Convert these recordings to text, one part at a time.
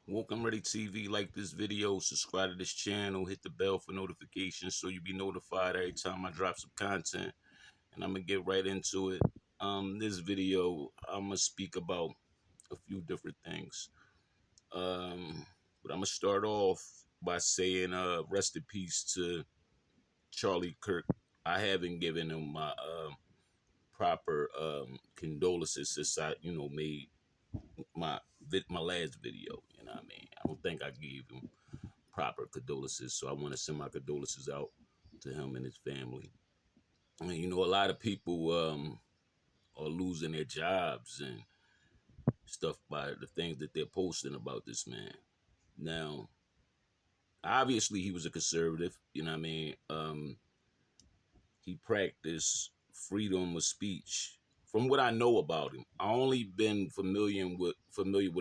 Welcome Ready TV. Like this video, subscribe to this channel, hit the bell for notifications so you'll be notified every time I drop some content. And I'm gonna get right into it. This video, I'm gonna speak about a few different things. But I'm gonna start off by saying, rest in peace to Charlie Kirk. I haven't given him my proper condolences since I, made my last video. You know what I mean? I don't think I gave him proper condolences, so I want to send my condolences out to him and his family. I mean, a lot of people are losing their jobs and stuff by the things that they're posting about this man. Now, obviously, he was a conservative. You know what I mean? He practiced freedom of speech. From what I know about him, I only been familiar with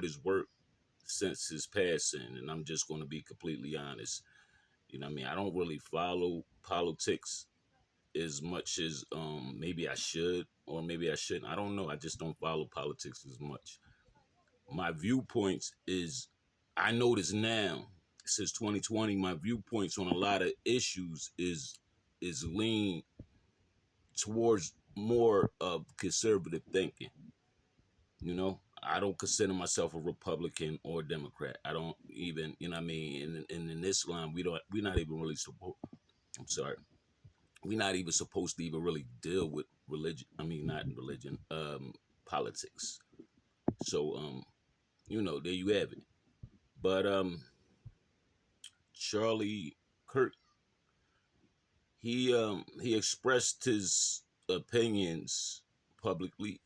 his work since his passing, and I'm just going to be completely honest. You know what I mean? I don't really follow politics as much as maybe I should or maybe I shouldn't. I don't know. I just don't follow politics as much. My viewpoints is I notice now since 2020, my viewpoints on a lot of issues is lean towards more of conservative thinking. I don't consider myself a Republican or a Democrat. I don't even, you know what I mean? And in Islam, we're not even really supposed, I'm sorry, we're not even supposed to even really deal with religion. I mean, not religion, politics. So, there you have it. But Charlie Kirk, he expressed his opinions publicly.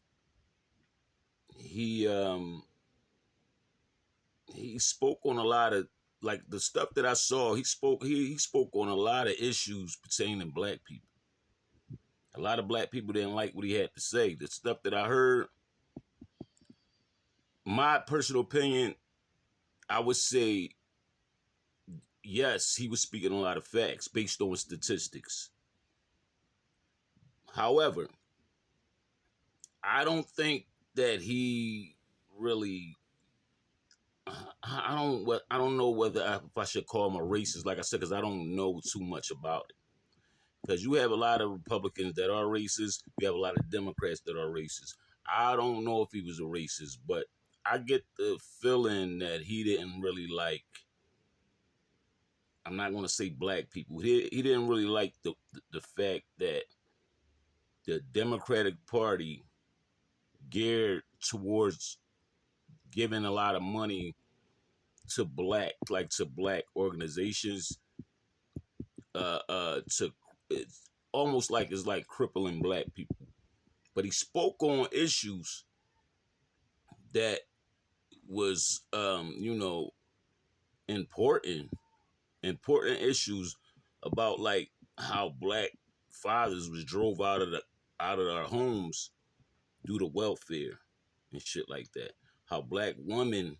He spoke on a lot of, like, the stuff that I saw. He spoke on a lot of issues pertaining to black people. A lot of black people didn't like what he had to say. The stuff that I heard, my personal opinion, I would say yes, he was speaking a lot of facts based on statistics. However, I don't think that he really. I don't know whether if I should call him a racist, like I said, because I don't know too much about it. Because you have a lot of Republicans that are racist, you have a lot of Democrats that are racist. I don't know if he was a racist, but I get the feeling that he didn't really like. I'm not going to say black people. He didn't really like the fact that the Democratic Party geared towards giving a lot of money to black organizations, to it's almost like it's like crippling black people. But he spoke on issues that was, important, important issues about like how black fathers was drove out of their homes due to welfare and shit like that. How black women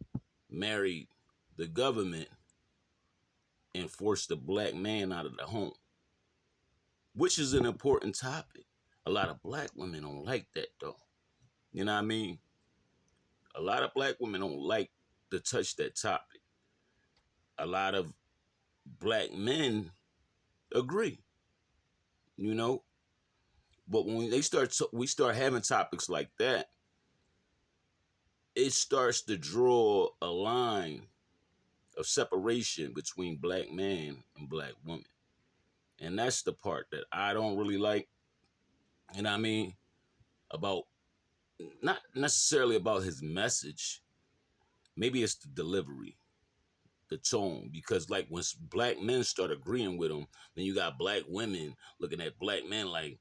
married the government and forced the black man out of the home, which is an important topic. A lot of black women don't like that though. You know what I mean? A lot of black women don't like to touch that topic. A lot of black men agree, you know. But when we start having topics like that, it starts to draw a line of separation between black man and black woman. And that's the part that I don't really like. And I mean, about not necessarily about his message. Maybe it's the delivery, the tone. Because like when black men start agreeing with him, then you got black women looking at black men like,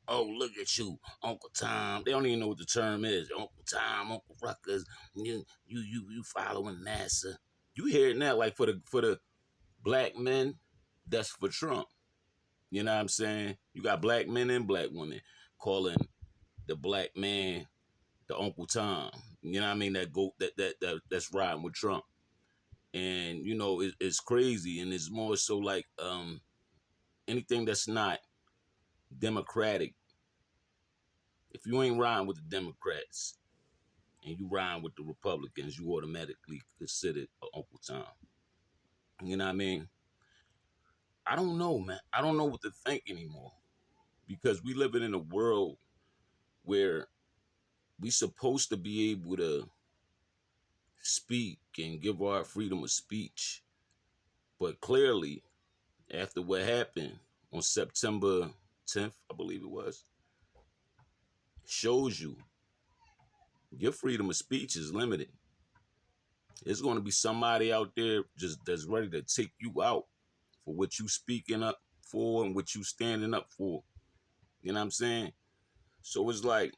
oh, look at you, Uncle Tom. They don't even know what the term is. Uncle Tom, Uncle Ruckus, you following NASA. You hear it now, like for the black men, that's for Trump. You know what I'm saying? You got black men and black women calling the black man the Uncle Tom. You know what I mean? That's riding with Trump. And it's crazy, and it's more so like anything that's not democratic. If you ain't riding with the Democrats, and you rhyme with the Republicans, you automatically considered Uncle Tom. You know what I mean? I don't know, man. I don't know what to think anymore because we living in a world where we supposed to be able to speak and give our freedom of speech, but clearly, after what happened on September 10th, I believe it was, shows you your freedom of speech is limited. There's going to be somebody out there just that's ready to take you out for what you speaking up for and what you standing up for. You know what I'm saying? So it's like,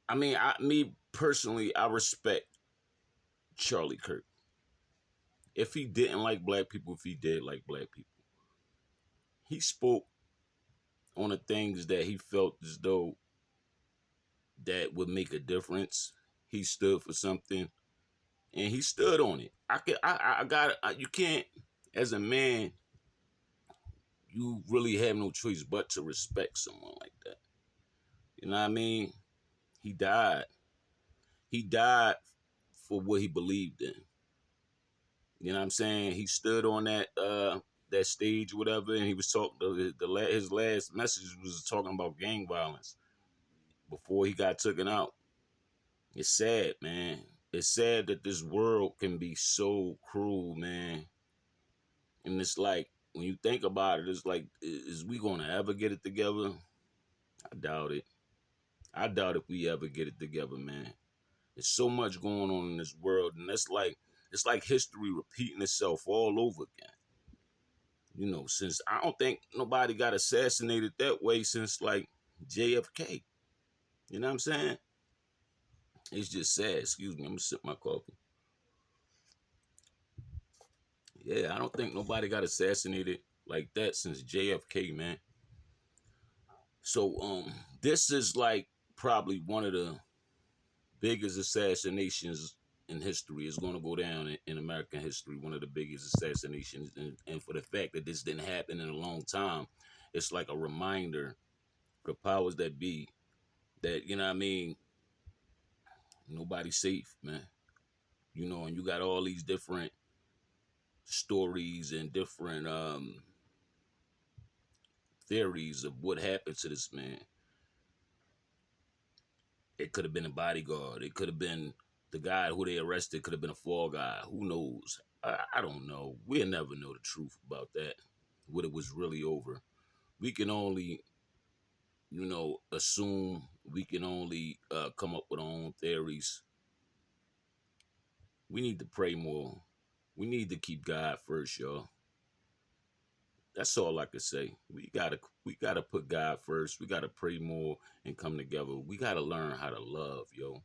I mean, me personally, I respect Charlie Kirk. If he didn't like black people, if he did like black people, he spoke on the things that he felt as though that would make a difference. He stood for something, and he stood on it. I got, you can't, as a man, you really have no choice but to respect someone like that. You know what I mean? He died. He died for what he believed in. You know what I'm saying? He stood on that stage or whatever, and he was talking. His last message was talking about gang violence before he got taken out. It's sad, man. It's sad that this world can be so cruel, man. And it's like, when you think about it, it's like, is we gonna ever get it together? I doubt it. I doubt if we ever get it together, man. There's so much going on in this world, and it's like history repeating itself all over again. You know, since I don't think nobody got assassinated that way since like JFK. You know what I'm saying? It's just sad. Excuse me, I'm gonna sip my coffee. Yeah, I don't think nobody got assassinated like that since JFK, man. So this is like probably one of the biggest assassinations in history. Is going to go down in American history, one of the biggest assassinations. And for the fact that this didn't happen in a long time, it's like a reminder for powers that be that, you know what I mean, nobody's safe, man. You know, and you got all these different stories and different theories of what happened to this man. It could have been a bodyguard. It could have been the guy who they arrested. Could have been a fall guy. Who knows? I don't know. We'll never know the truth about that. What it was really over. We can only, you know, assume. We can only come up with our own theories. We need to pray more. We need to keep God first, y'all. That's all I could say. We gotta put God first. We gotta pray more and come together. We gotta learn how to love, yo.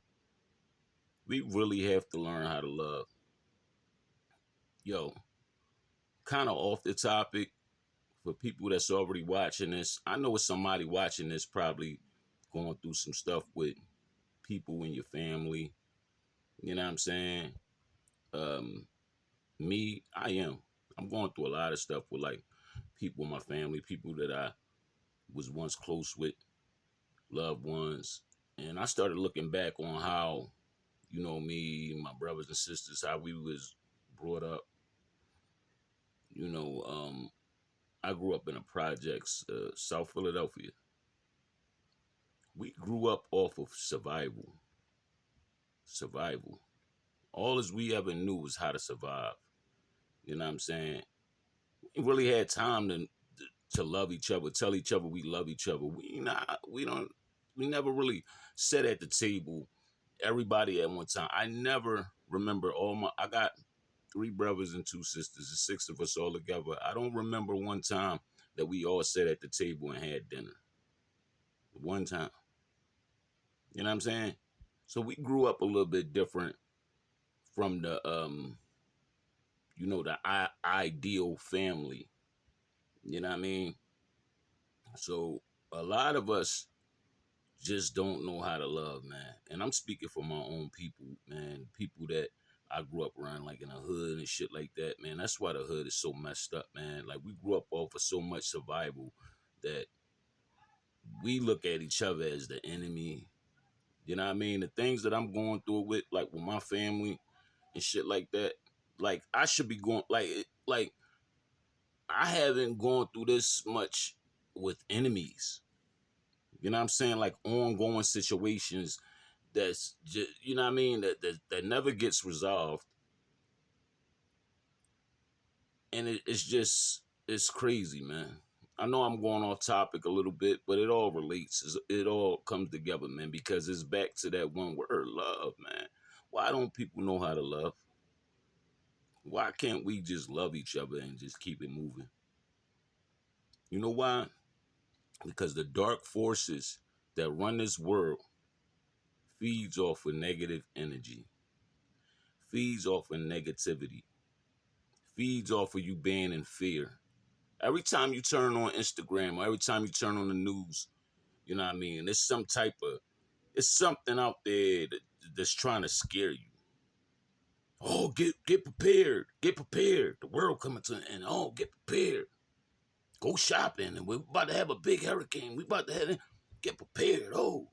We really have to learn how to love. Yo, kind of off the topic for people that's already watching this. I know it's somebody watching this probably going through some stuff with people in your family. You know what I'm saying? Um, me, I am. I'm going through a lot of stuff with like people in my family, people that I was once close with, loved ones. And I started looking back on how, you know, me, my brothers and sisters, how we was brought up. You know, I grew up in the projects, South Philadelphia. We grew up off of survival. Survival. All as we ever knew was how to survive. You know what I'm saying? We really had time to love each other, tell each other we love each other. We never really sat at the table, everybody at one time. I never remember I got 3 brothers and 2 sisters, the 6 of us all together. I don't remember one time that we all sat at the table and had dinner. One time. You know what I'm saying? So we grew up a little bit different from the the ideal family. You know what I mean? So a lot of us just don't know how to love, man. And I'm speaking for my own people, man. People that I grew up around, like in a hood and shit like that, man. That's why the hood is so messed up, man. Like we grew up off of so much survival that we look at each other as the enemy. You know what I mean? The things that I'm going through with, like with my family and shit like that, like I should be going, like I haven't gone through this much with enemies. You know what I'm saying? Like ongoing situations that's just, you know what I mean, that never gets resolved. And it's crazy, man. I know I'm going off topic a little bit, but it all relates. It all comes together, man, because it's back to that one word, love, man. Why don't people know how to love? Why can't we just love each other and just keep it moving? You know why? Because the dark forces that run this world feeds off of negative energy, feeds off of negativity, feeds off of you being in fear. Every time you turn on Instagram or every time you turn on the news, you know what I mean? It's something out there that's trying to scare you. Oh, get prepared. Get prepared. The world coming to an end. Oh, get prepared. Go shopping. And we're about to have a big hurricane. We about to have it. Get prepared. Oh.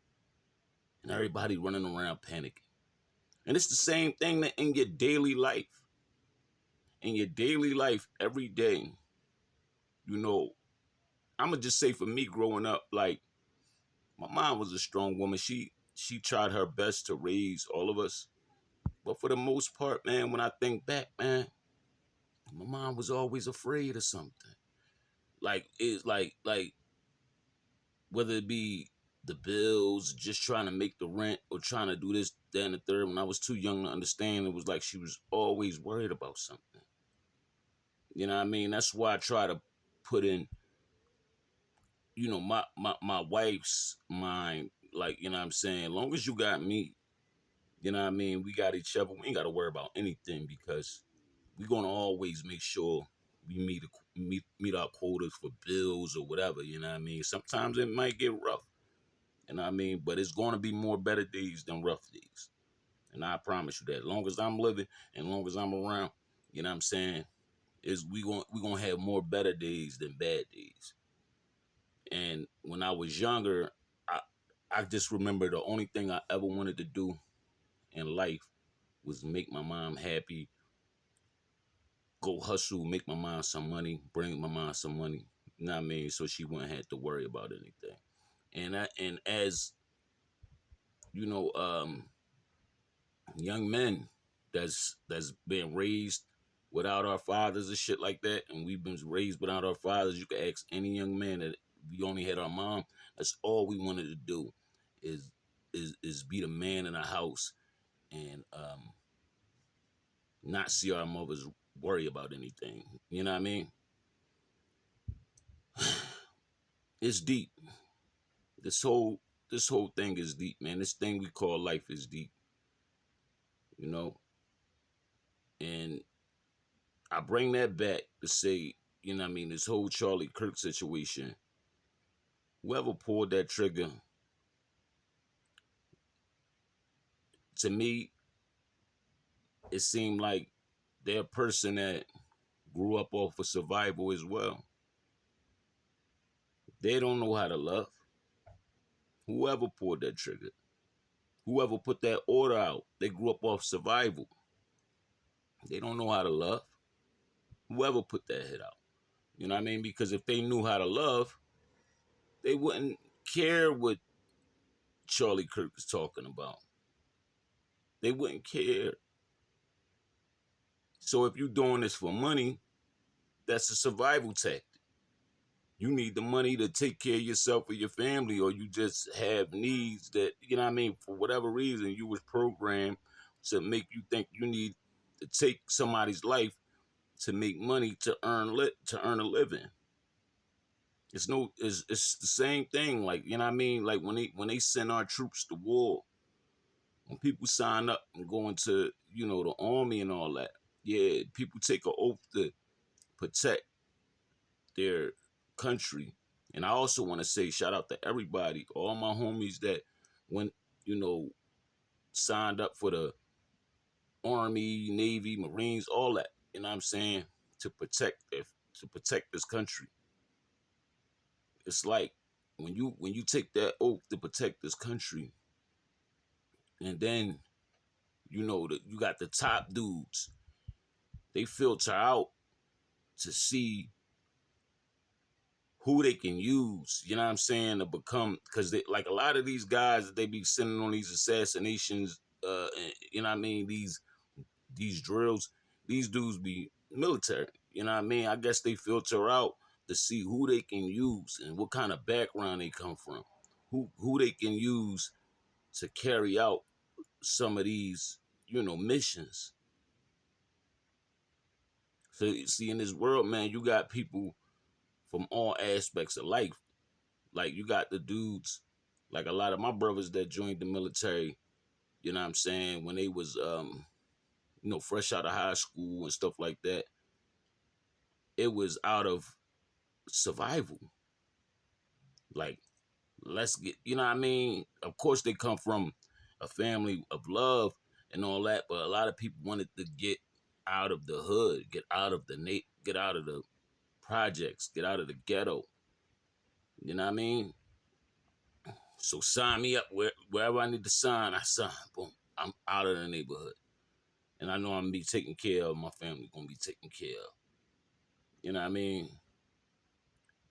And everybody running around panicking. And it's the same thing that in your daily life. In your daily life, every day, you know, I'm going to just say for me growing up, like, my mom was a strong woman. She tried her best to raise all of us. But for the most part, man, when I think back, man, my mom was always afraid of something. Like it's like whether it be the bills, just trying to make the rent, or trying to do this, that, and the third. When I was too young to understand, it was like she was always worried about something. You know what I mean? That's why I try to put in, you know, my wife's mind. Like, you know what I'm saying? As long as you got me, you know what I mean? We got each other. We ain't got to worry about anything because we're gonna always make sure we meet our quotas for bills or whatever. You know what I mean? Sometimes it might get rough. You know what I mean? But it's gonna be more better days than rough days. And I promise you that. As long as I'm living and as long as I'm around, you know what I'm saying? Is we gonna have more better days than bad days. And when I was younger, I I just remember the only thing I ever wanted to do in life was make my mom happy, go hustle, make my mom some money, bring my mom some money. You know what I mean? So she wouldn't have to worry about anything. And as you know, young men that's been raised without our fathers and shit like that, and we've been raised without our fathers. You can ask any young man that we only had our mom. That's all we wanted to do, is is be the man in the house and not see our mothers worry about anything. You know what I mean? It's deep. This whole thing is deep, man. This thing we call life is deep, you know. And I bring that back to say, you know what I mean, this whole Charlie Kirk situation, whoever pulled that trigger, to me, it seemed like they're a person that grew up off of survival as well. They don't know how to love. Whoever pulled that trigger, whoever put that order out, they grew up off survival. They don't know how to love. Whoever put that hit out. You know what I mean? Because if they knew how to love, they wouldn't care what Charlie Kirk is talking about. They wouldn't care. So if you're doing this for money, that's a survival tactic. You need the money to take care of yourself or your family, or you just have needs that, you know what I mean, for whatever reason, you was programmed to make you think you need to take somebody's life to make money to earn a living. It's the same thing. Like, you know what I mean? Like when they send our troops to war, when people sign up and go into, you know, the army and all that, yeah, people take an oath to protect their country. And I also want to say shout out to everybody, all my homies that went, you know, signed up for the Army, Navy, Marines, all that. You know what I'm saying? To protect this country. It's like when you take that oath to protect this country, And then, you got the top dudes. They filter out to see who they can use, you know what I'm saying, to become, because they, like a lot of these guys that they be sending on these assassinations, you know what I mean, these drills, these dudes be military, you know what I mean. I guess they filter out to see who they can use and what kind of background they come from, who they can use to carry out some of these, missions. So you see, in this world, man, you got people from all aspects of life. Like you got the dudes, like a lot of my brothers that joined the military, you know what I'm saying, when they was fresh out of high school and stuff like that. It was out of survival. Like, let's get, you know what I mean? Of course they come from a family of love and all that, but a lot of people wanted to get out of the hood, get out of the projects, get out of the ghetto. You know what I mean? So sign me up wherever I need to sign. I sign. Boom. I'm out of the neighborhood, and I know I'm gonna be taken care of. My family gonna be taken care of. You know what I mean?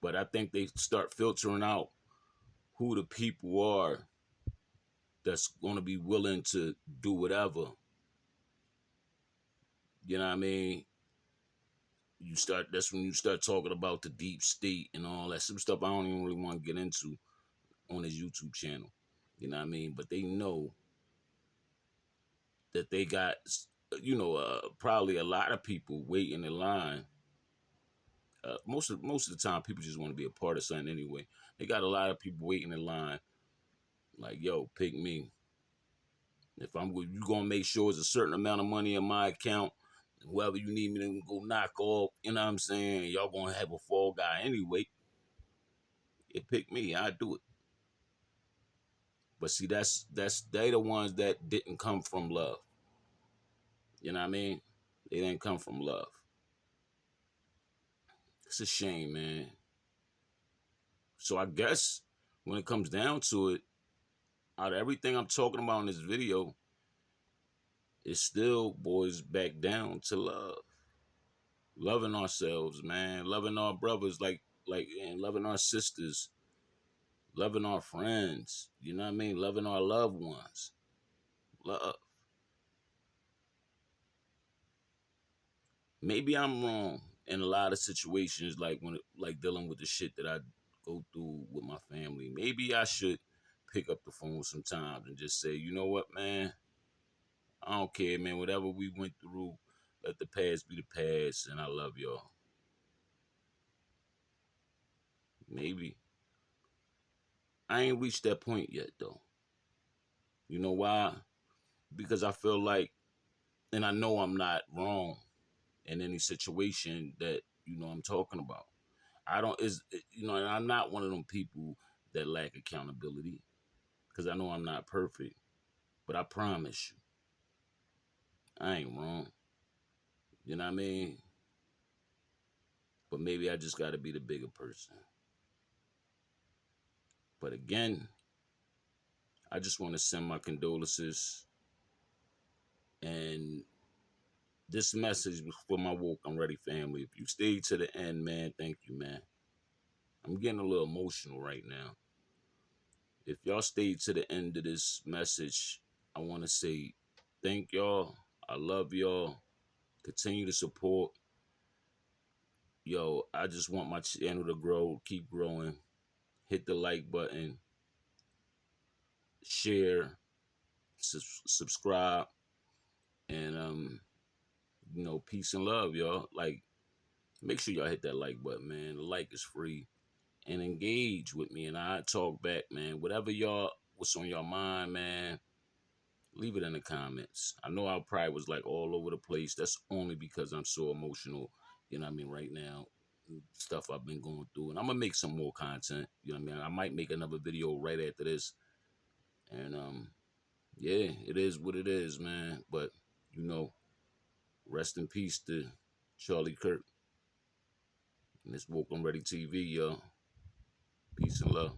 But I think they start filtering out who the people are that's gonna be willing to do whatever. You know what I mean? That's when you start talking about the deep state and all that. Some stuff I don't even really want to get into on his YouTube channel. You know what I mean? But they know that they got, probably a lot of people waiting in line. Most of the time, people just want to be a part of something anyway. They got a lot of people waiting in line, like, yo, pick me. If you gonna make sure it's a certain amount of money in my account. Whoever you need me to go knock off, you know what I'm saying? Y'all gonna have a fall guy anyway. It pick me, I do it. But see, they the ones that didn't come from love. You know what I mean? They didn't come from love. It's a shame, man. So I guess when it comes down to it, out of everything I'm talking about in this video, it still boils back down to love. Loving ourselves, man. Loving our brothers, and loving our sisters. Loving our friends. You know what I mean? Loving our loved ones. Love. Maybe I'm wrong in a lot of situations, like dealing with the shit that I go through with my family. Maybe I should pick up the phone sometimes and just say, you know what, man? I don't care, man. Whatever we went through, let the past be the past, and I love y'all. Maybe. I ain't reached that point yet, though. You know why? Because I feel like, and I know I'm not wrong in any situation that, I'm talking about. I don't, and I'm not one of them people that lack accountability because I know I'm not perfect. But I promise you, I ain't wrong. You know what I mean? But maybe I just got to be the bigger person. But again, I just want to send my condolences. And this message was for my Woke I'm Ready family. If you stayed to the end, man, thank you, man. I'm getting a little emotional right now. If y'all stayed to the end of this message, I want to say thank y'all. I love y'all. Continue to support. Yo, I just want my channel to grow, keep growing. Hit the like button, share, subscribe, and peace and love, y'all. Like, make sure y'all hit that like button, man. The like is free. And engage with me, and I talk back, man. What's on your mind, man, leave it in the comments. I know I probably was like all over the place. That's only because I'm so emotional, you know what I mean, right now. Stuff I've been going through. And I'm gonna make some more content. You know what I mean? I might make another video right after this. And yeah, it is what it is, man. But rest in peace to Charlie Kirk. And this Woke I'm Ready TV, y'all. Peace and love.